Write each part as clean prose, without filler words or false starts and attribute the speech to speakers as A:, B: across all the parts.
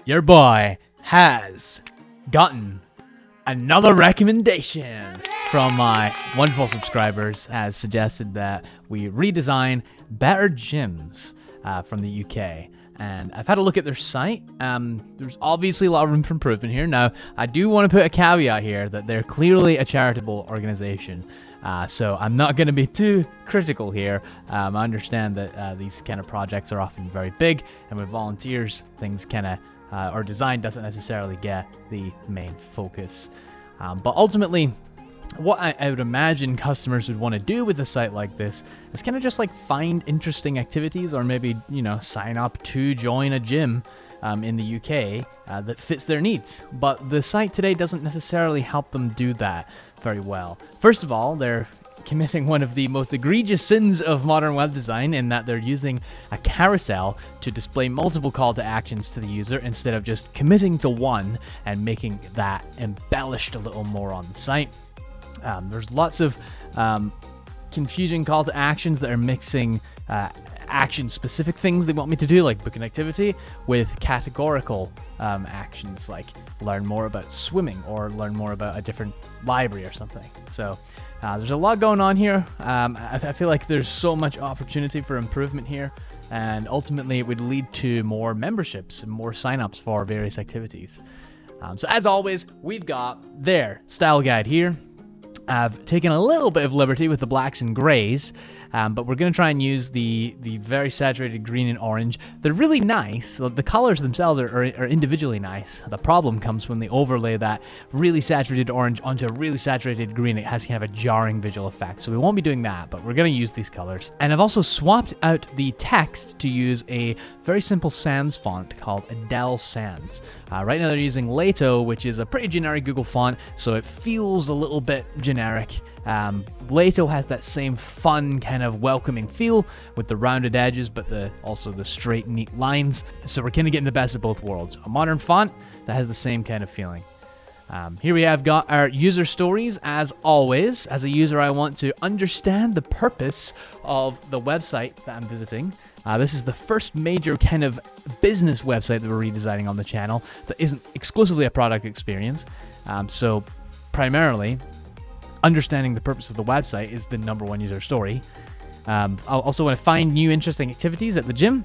A: your boy has gotten another recommendation from my wonderful subscribers. Has suggested that we redesign better gyms from the UK. And I've had a look at their site. There's obviously a lot of room for improvement here. Now, I do want to put a caveat here that they're clearly a charitable organization. So I'm not going to be too critical here. I understand that these kind of projects are often very big, and with volunteers, things kind of, or design doesn't necessarily get the main focus. But ultimately, what I would imagine customers would want to do with a site like this is kind of just like find interesting activities, or maybe, sign up to join a gym in the UK that fits their needs. But the site today doesn't necessarily help them do that very well. First of all, they're committing one of the most egregious sins of modern web design in that they're using a carousel to display multiple call to actions to the user instead of just committing to one and making that embellished a little more on the site. There's lots of confusing call to actions that are mixing action-specific things they want me to do, like book an activity, with categorical actions, like learn more about swimming or learn more about a different library or something. So there's a lot going on here. I feel like there's so much opportunity for improvement here, and ultimately it would lead to more memberships and more sign-ups for various activities. So as always, we've got their style guide here. I've taken a little bit of liberty with the blacks and grays, but we're going to try and use the very saturated green and orange. They're really nice. The colors themselves are individually nice. The problem comes when they overlay that really saturated orange onto a really saturated green. It has kind of a jarring visual effect. So we won't be doing that, but we're going to use these colors. And I've also swapped out the text to use a very simple sans font called Adele Sans. Right now they're using Lato, which is a pretty generic Google font, so it feels a little bit generic. Lato has that same fun kind of welcoming feel with the rounded edges, but also the straight, neat lines. So we're kind of getting the best of both worlds. A modern font that has the same kind of feeling. Here we have got our user stories. As always, as a user, I want to understand the purpose of the website that I'm visiting. This is the first major kind of business website that we're redesigning on the channel that isn't exclusively a product experience. So primarily, understanding the purpose of the website is the number one user story. I'll also want to find new interesting activities at the gym,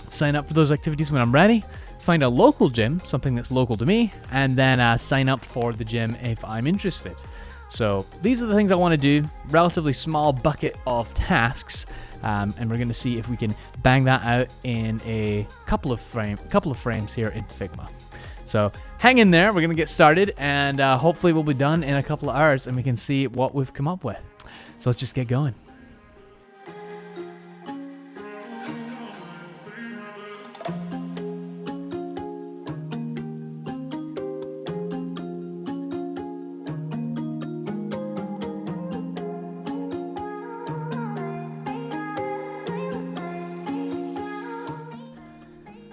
A: sign up for those activities when I'm ready, find a local gym, something that's local to me, and then sign up for the gym if I'm interested. So these are the things I want to do, relatively small bucket of tasks, and we're going to see if we can bang that out in a couple of frames here in Figma. So hang in there, we're going to get started, and hopefully we'll be done in a couple of hours and we can see what we've come up with. So let's just get going.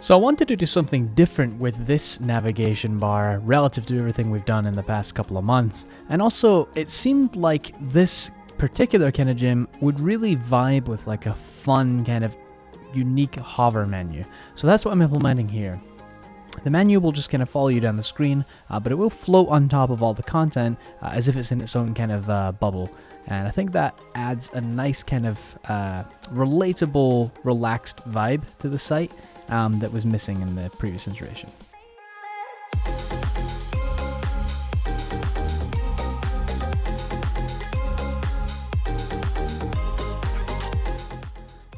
A: So I wanted to do something different with this navigation bar relative to everything we've done in the past couple of months. And also, it seemed like this particular kind of gym would really vibe with like a fun kind of unique hover menu. So that's what I'm implementing here. The menu will just kind of follow you down the screen, but it will float on top of all the content as if it's in its own kind of bubble. And I think that adds a nice kind of relatable, relaxed vibe to the site that was missing in the previous iteration.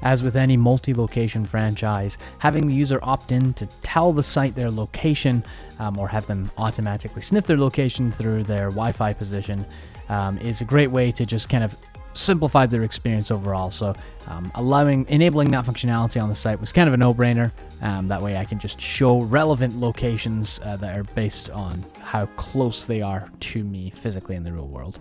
A: As with any multi-location franchise, having the user opt in to tell the site their location or have them automatically sniff their location through their Wi-Fi position is a great way to just kind of simplify their experience overall. So enabling that functionality on the site was kind of a no-brainer. That way I can just show relevant locations that are based on how close they are to me physically in the real world.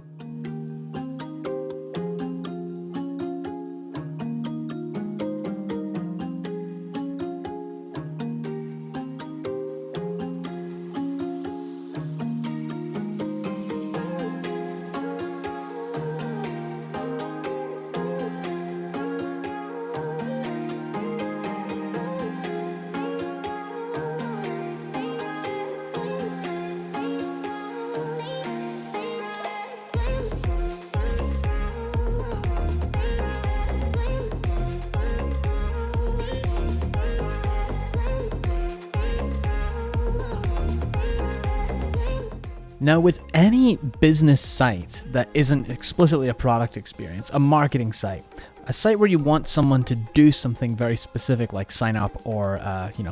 A: Now, with any business site that isn't explicitly a product experience, a marketing site, a site where you want someone to do something very specific like sign up or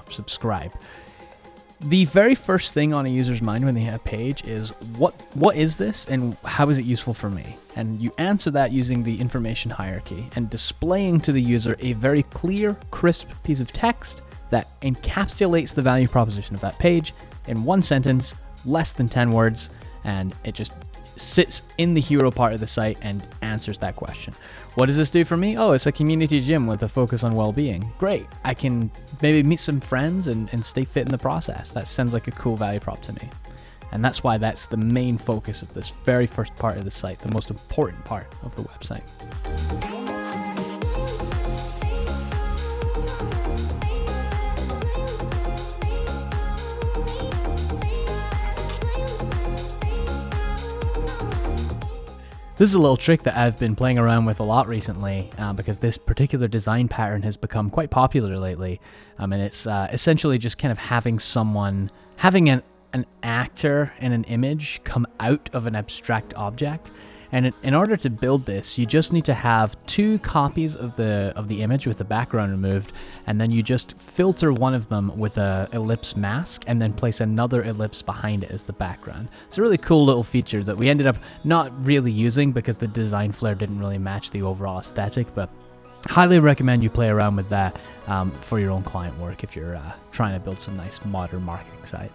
A: subscribe, the very first thing on a user's mind when they hit a page is what is this and how is it useful for me? And you answer that using the information hierarchy and displaying to the user a very clear, crisp piece of text that encapsulates the value proposition of that page in one sentence, less than 10 words, and it just sits in the hero part of the site and answers that question. What does this do for me? Oh, it's a community gym with a focus on well-being. Great. I can maybe meet some friends and stay fit in the process. That sounds like a cool value prop to me. And that's why that's the main focus of this very first part of the site, the most important part of the website. This is a little trick that I've been playing around with a lot recently because this particular design pattern has become quite popular lately. And it's essentially just kind of having an actor in an image come out of an abstract object. And in order to build this, you just need to have 2 copies of the image with the background removed, and then you just filter one of them with a ellipse mask, and then place another ellipse behind it as the background. It's a really cool little feature that we ended up not really using because the design flair didn't really match the overall aesthetic, but highly recommend you play around with that for your own client work if you're trying to build some nice modern marketing site.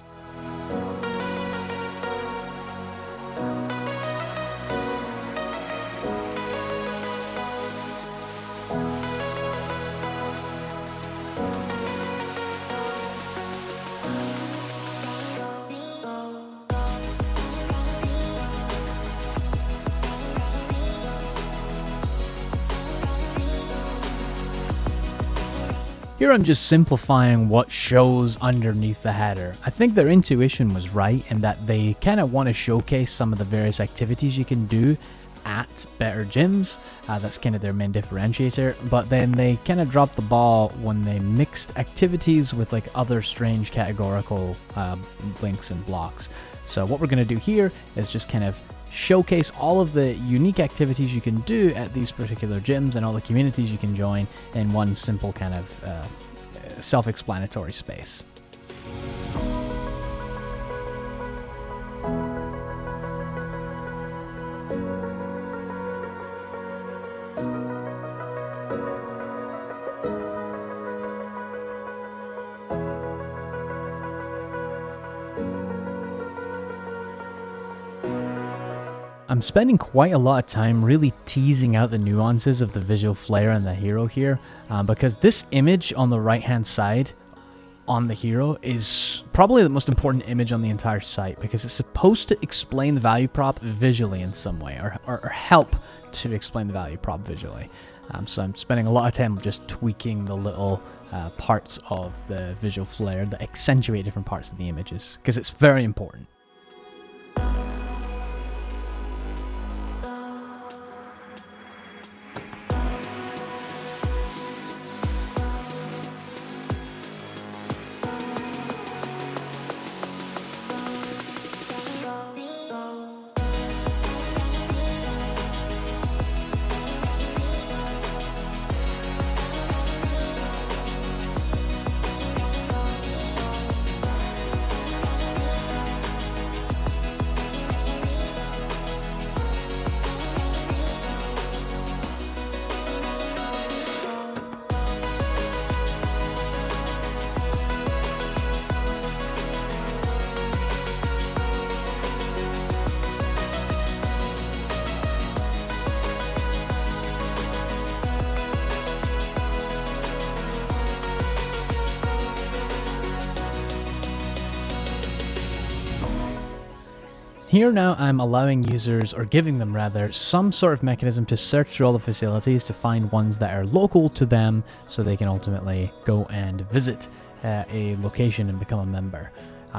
A: Here I'm just simplifying what shows underneath the header. I think their intuition was right in that they kind of want to showcase some of the various activities you can do at Better Gyms. That's kind of their main differentiator, but then they kind of dropped the ball when they mixed activities with like other strange categorical links and blocks. So what we're going to do here is just kind of showcase all of the unique activities you can do at these particular gyms and all the communities you can join in one simple kind of self-explanatory space. I'm spending quite a lot of time really teasing out the nuances of the visual flair and the hero here, because this image on the right hand side on the hero is probably the most important image on the entire site, because it's supposed to explain the value prop visually in some way, or help to explain the value prop visually. So I'm spending a lot of time just tweaking the little parts of the visual flair that accentuate different parts of the images, because it's very important. Here now I'm allowing users, or giving them rather, some sort of mechanism to search through all the facilities to find ones that are local to them so they can ultimately go and visit a location and become a member.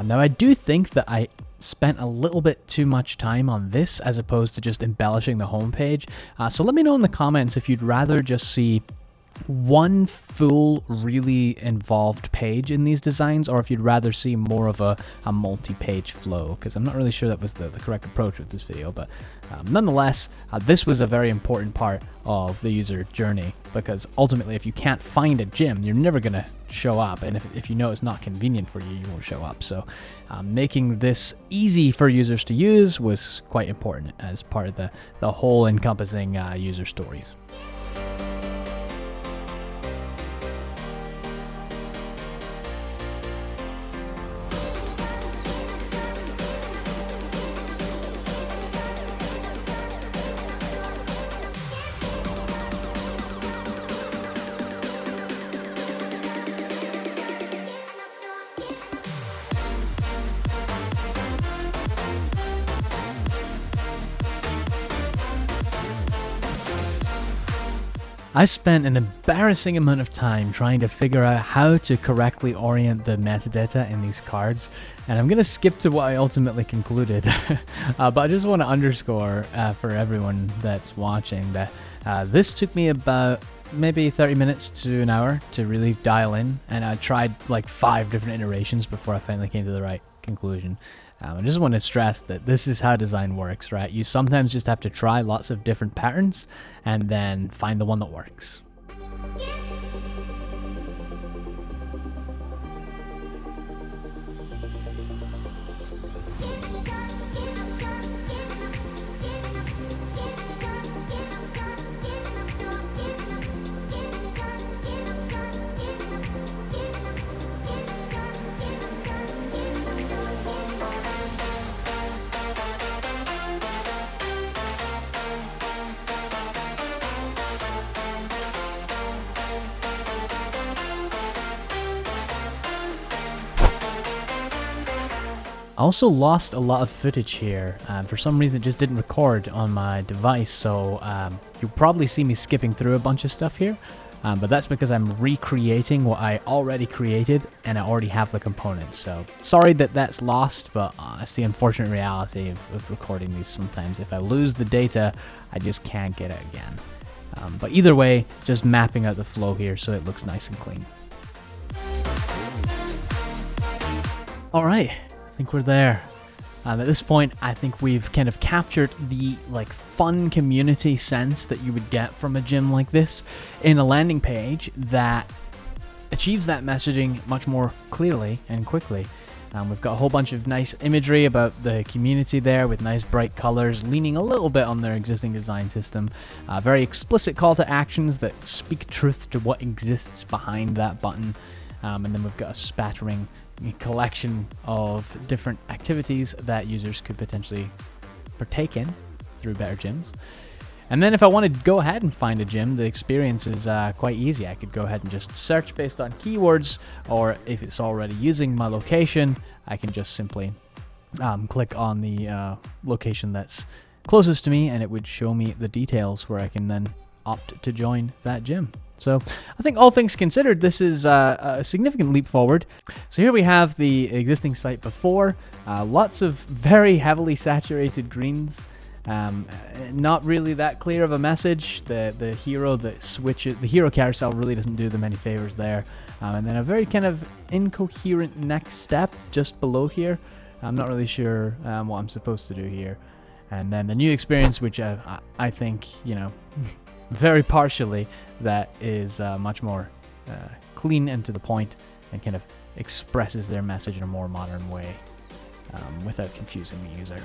A: Now I do think that I spent a little bit too much time on this as opposed to just embellishing the homepage. So let me know in the comments if you'd rather just see one full, really involved page in these designs, or if you'd rather see more of a multi-page flow, because I'm not really sure that was the correct approach with this video. But nonetheless, this was a very important part of the user journey, because ultimately if you can't find a gym, you're never going to show up, and if you know it's not convenient for you, you won't show up. So making this easy for users to use was quite important as part of the whole encompassing user stories. I spent an embarrassing amount of time trying to figure out how to correctly orient the metadata in these cards, and I'm going to skip to what I ultimately concluded. But I just want to underscore for everyone that's watching that this took me about maybe 30 minutes to an hour to really dial in, and I tried like 5 different iterations before I finally came to the right conclusion. I just want to stress that this is how design works, right? You sometimes just have to try lots of different patterns and then find the one that works. I also lost a lot of footage here. For some reason it just didn't record on my device, so you'll probably see me skipping through a bunch of stuff here, but that's because I'm recreating what I already created and I already have the components. So sorry that that's lost, but it's the unfortunate reality of recording these sometimes. If I lose the data, I just can't get it again. But either way, just mapping out the flow here so it looks nice and clean. All right. I think we're there. At this point, I think we've kind of captured the fun community sense that you would get from a gym like this in a landing page that achieves that messaging much more clearly and quickly. We've got a whole bunch of nice imagery about the community there with nice bright colors, leaning a little bit on their existing design system. Very explicit call to actions that speak truth to what exists behind that button. And then we've got a spattering collection of different activities that users could potentially partake in through Better Gyms. And then if I want to go ahead and find a gym, the experience is quite easy. I could go ahead and just search based on keywords, or if it's already using my location, I can just simply click on the location that's closest to me, and it would show me the details where I can then opt to join that gym. So I think all things considered, this is a significant leap forward. So here we have the existing site before, lots of very heavily saturated greens, not really that clear of a message. The hero that switches, the hero carousel really doesn't do them any favors there. And then a very kind of incoherent next step just below here. I'm not really sure what I'm supposed to do here. And then the new experience, which I think, very partially, that is much more clean and to the point, and kind of expresses their message in a more modern way without confusing the user.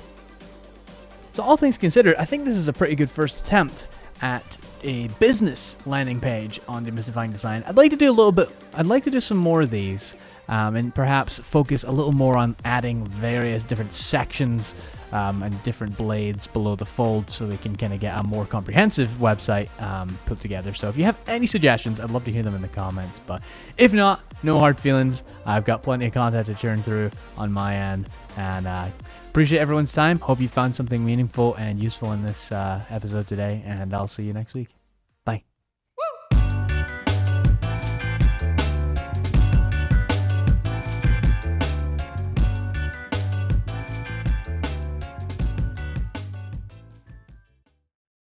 A: So all things considered, I think this is a pretty good first attempt at a business landing page on Demystifying Design. I'd like to do some more of these, and perhaps focus a little more on adding various different sections and different blades below the fold, so we can kind of get a more comprehensive website put together. So if you have any suggestions, I'd love to hear them in the comments. But if not, no hard feelings. I've got plenty of content to churn through on my end, and appreciate everyone's time. Hope you found something meaningful and useful in this episode today, and I'll see you next week.